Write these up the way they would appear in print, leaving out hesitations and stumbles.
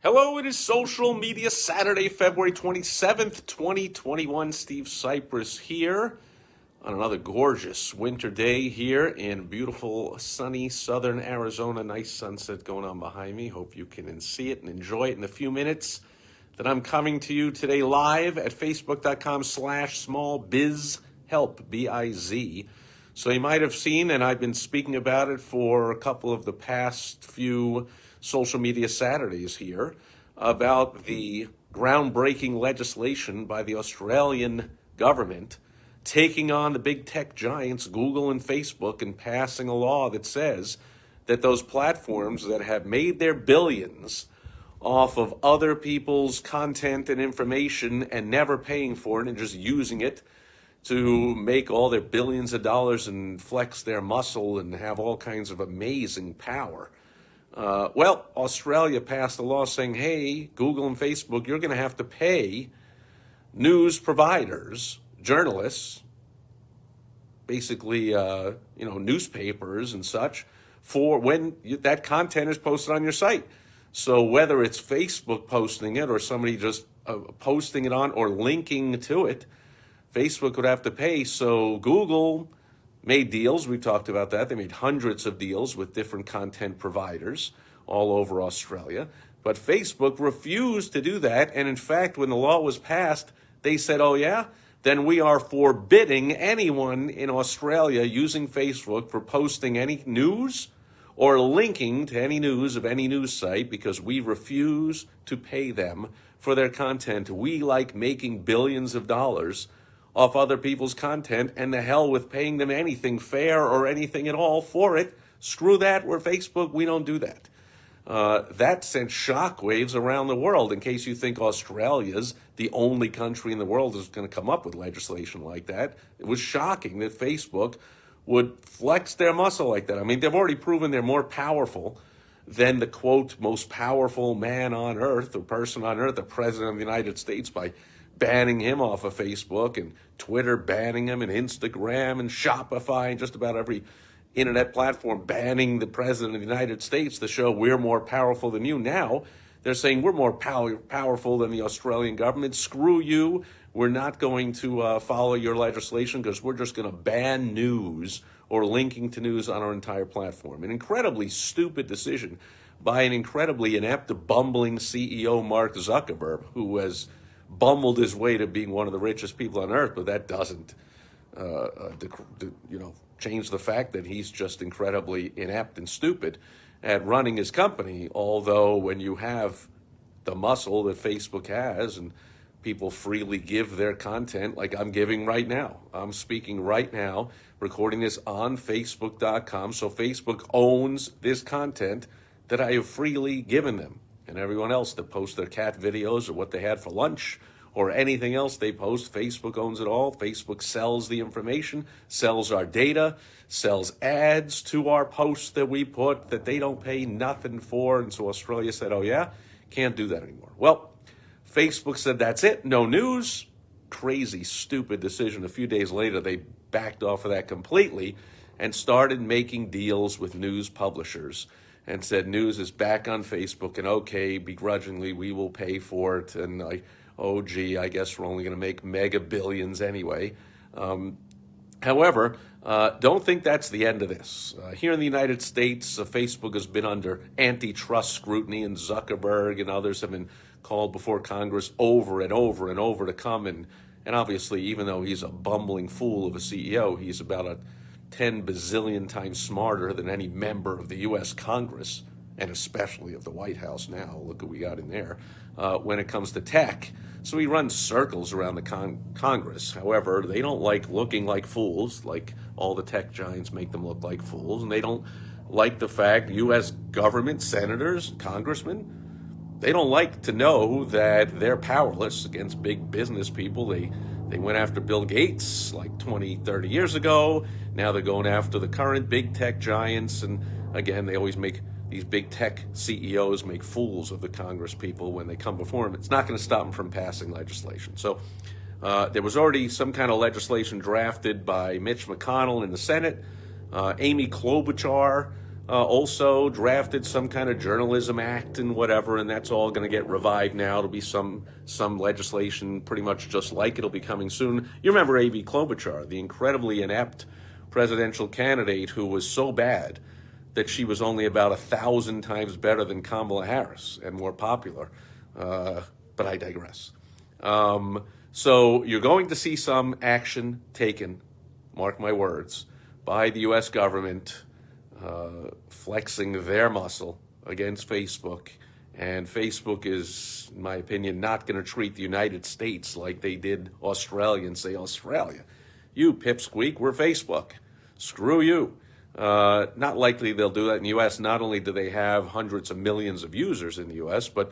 Hello, it is Social Media Saturday, February 27th, 2021. Steve Sipress here on another gorgeous winter day here in beautiful, sunny southern Arizona. Nice sunset going on behind me. Hope you can see it and enjoy it in a few minutes. That I'm coming to you today live at facebook.com/smallbizhelp, B-I-Z. So you might have seen, and I've been speaking about it for a couple of the past few social media Saturdays here, about the groundbreaking legislation by the Australian government taking on the big tech giants, Google and Facebook, and passing a law that says that those platforms that have made their billions off of other people's content and information and never paying for it and just using it to make all their billions of dollars and flex their muscle and have all kinds of amazing power. Australia passed a law saying, hey, Google and Facebook, you're going to have to pay news providers, journalists, basically, newspapers and such, for when that content is posted on your site. So whether it's Facebook posting it or somebody just posting it on or linking to it, Facebook would have to pay. So Google made deals. We've talked about that. They made hundreds of deals with different content providers all over Australia. But Facebook refused to do that. And in fact, when the law was passed, they said, oh yeah, then we are forbidding anyone in Australia using Facebook for posting any news or linking to any news of any news site because we refuse to pay them for their content. We like making billions of dollars off other people's content, and the hell with paying them anything fair or anything at all for it. Screw that. We're Facebook. We don't do that. That sent shockwaves around the world. In case you think Australia's the only country in the world that's going to come up with legislation like that, it was shocking that Facebook would flex their muscle like that. I mean, they've already proven they're more powerful than the, quote, most powerful man on earth or person on earth, the president of the United States, by banning him off of Facebook, and Twitter banning him, and Instagram and Shopify and just about every internet platform banning the president of the United States to show we're more powerful than you. Now they're saying we're more powerful than the Australian government. Screw you. We're not going to follow your legislation because we're just going to ban news or linking to news on our entire platform. An incredibly stupid decision by an incredibly inept, bumbling CEO, Mark Zuckerberg, who has bumbled his way to being one of the richest people on earth, but that doesn't, change the fact that he's just incredibly inept and stupid at running his company. Although when you have the muscle that Facebook has and people freely give their content, like I'm giving right now, I'm speaking right now, recording this on Facebook.com. So Facebook owns this content that I have freely given them. And everyone else that posts their cat videos or what they had for lunch or anything else they post, Facebook owns it all. Facebook sells the information, sells our data, sells ads to our posts that we put that they don't pay nothing for. And so Australia said, oh yeah, can't do that anymore. Well, Facebook said, that's it, no news. Crazy, stupid decision. A few days later, they backed off of that completely and started making deals with news publishers and said news is back on Facebook, and okay, begrudgingly, we will pay for it. And I guess we're only going to make mega billions anyway. However, don't think that's the end of this. Here in the United States, Facebook has been under antitrust scrutiny, and Zuckerberg and others have been called before Congress over and over and over to come. And obviously, even though he's a bumbling fool of a CEO, he's about a 10 bazillion times smarter than any member of the U.S. Congress, and especially of the White House now. Look what we got in there when it comes to tech. So he runs circles around the Congress. However, they don't like looking like fools, like all the tech giants make them look like fools, and they don't like the fact U.S. government, senators, congressmen, they don't like to know that they're powerless against big business people. They went after Bill Gates like 20, 30 years ago. Now they're going after the current big tech giants. And again, they always make these big tech CEOs make fools of the Congress people when they come before them. It's not going to stop them from passing legislation. So there was already some kind of legislation drafted by Mitch McConnell in the Senate. Amy Klobuchar also drafted some kind of journalism act and whatever, and that's all going to get revived now. It'll be some legislation pretty much just like it'll be coming soon. You remember A.B. Klobuchar, the incredibly inept presidential candidate who was so bad that she was only about 1,000 times better than Kamala Harris and more popular. But I digress. So you're going to see some action taken, mark my words, by the U.S. government flexing their muscle against Facebook. And Facebook is, in my opinion, not going to treat the United States like they did Australia and say, Australia, you pipsqueak, we're Facebook. Screw you. Not likely they'll do that in the U.S. Not only do they have hundreds of millions of users in the U.S., but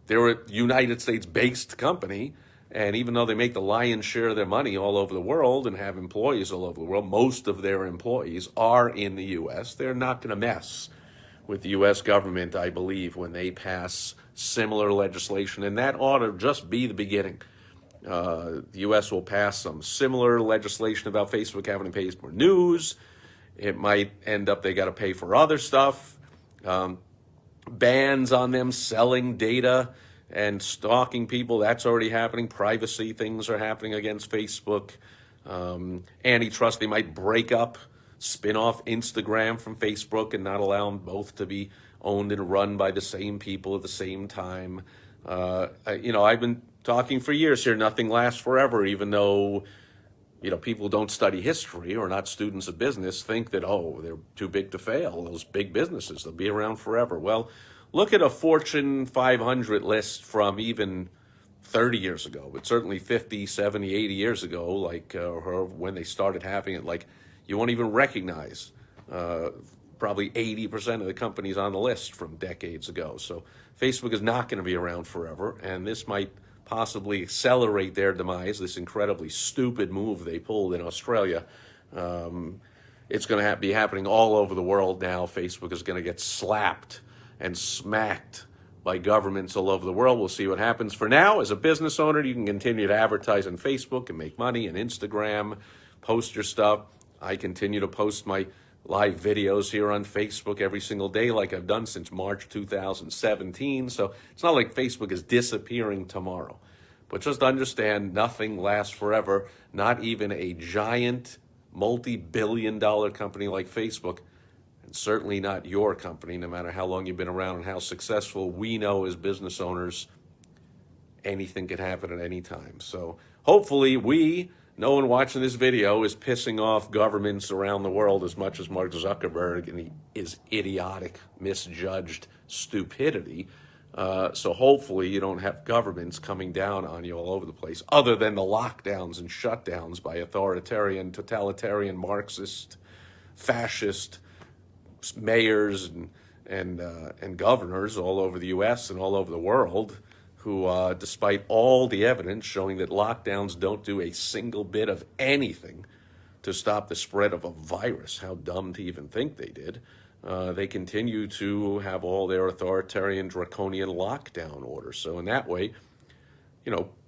they're a United States-based company. And even though they make the lion's share of their money all over the world and have employees all over the world, most of their employees are in the U.S. They're not going to mess with the U.S. government, I believe, when they pass similar legislation. And that ought to just be the beginning. The U.S. will pass some similar legislation about Facebook having to pay for news. It might end up they got to pay for other stuff. Bans on them selling data and stalking people, that's already happening. Privacy things are happening against Facebook. Antitrust, they might break up, spin off Instagram from Facebook and not allow them both to be owned and run by the same people at the same time. I've been talking for years here, nothing lasts forever, even though, people don't study history or not students of business think that, they're too big to fail. Those big businesses, they'll be around forever. Well, look at a Fortune 500 list from even 30 years ago, but certainly 50, 70, 80 years ago, when they started having it, you won't even recognize probably 80% of the companies on the list from decades ago. So Facebook is not going to be around forever, and this might possibly accelerate their demise, this incredibly stupid move they pulled in Australia. It's going to be happening all over the world now. Facebook is going to get slapped and smacked by governments all over the world. We'll see what happens. For now, as a business owner, you can continue to advertise on Facebook and make money, and Instagram, post your stuff. I continue to post my live videos here on Facebook every single day like I've done since March 2017. So it's not like Facebook is disappearing tomorrow. But just understand, nothing lasts forever, not even a giant multi-billion-dollar company like Facebook. And certainly not your company, no matter how long you've been around and how successful. We know as business owners, anything can happen at any time. So hopefully no one watching this video is pissing off governments around the world as much as Mark Zuckerberg and his idiotic, misjudged stupidity. So hopefully you don't have governments coming down on you all over the place, other than the lockdowns and shutdowns by authoritarian, totalitarian, Marxist, fascist mayors and governors all over the U.S. and all over the world who, despite all the evidence showing that lockdowns don't do a single bit of anything to stop the spread of a virus, how dumb to even think they did, they continue to have all their authoritarian, draconian lockdown orders. So in that way,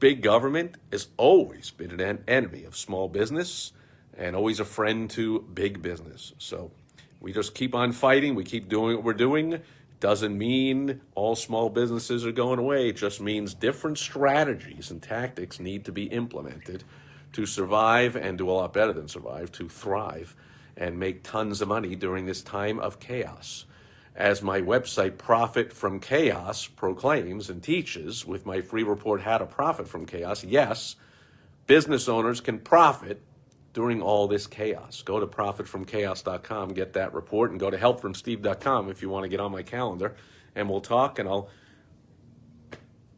big government has always been an enemy of small business and always a friend to big business. So we just keep on fighting. We keep doing what we're doing. Doesn't mean all small businesses are going away. It just means different strategies and tactics need to be implemented to survive and do a lot better than survive, to thrive and make tons of money during this time of chaos. As my website Profit from Chaos proclaims and teaches with my free report, How to Profit from Chaos, yes, business owners can profit during all this chaos. Go to profitfromchaos.com, get that report, and go to helpfromsteve.com if you want to get on my calendar, and we'll talk, and I'll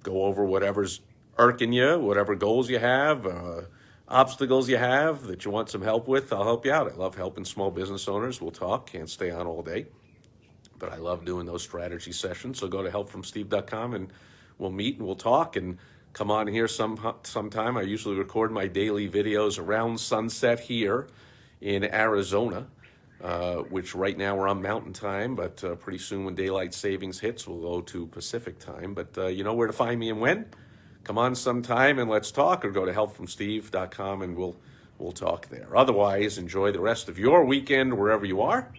go over whatever's irking you, whatever goals you have, obstacles you have that you want some help with. I'll help you out. I love helping small business owners. We'll talk. Can't stay on all day, but I love doing those strategy sessions. So go to helpfromsteve.com, and we'll meet, and we'll talk, and come on here sometime. I usually record my daily videos around sunset here in Arizona, which right now we're on Mountain Time, but pretty soon when daylight savings hits, we'll go to Pacific Time. But you know where to find me and when. Come on sometime and let's talk, or go to helpfromsteve.com and we'll talk there. Otherwise, enjoy the rest of your weekend wherever you are.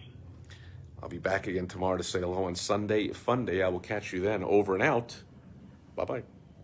I'll be back again tomorrow to say hello on Sunday, Fun Day. I will catch you then. Over and out. Bye-bye.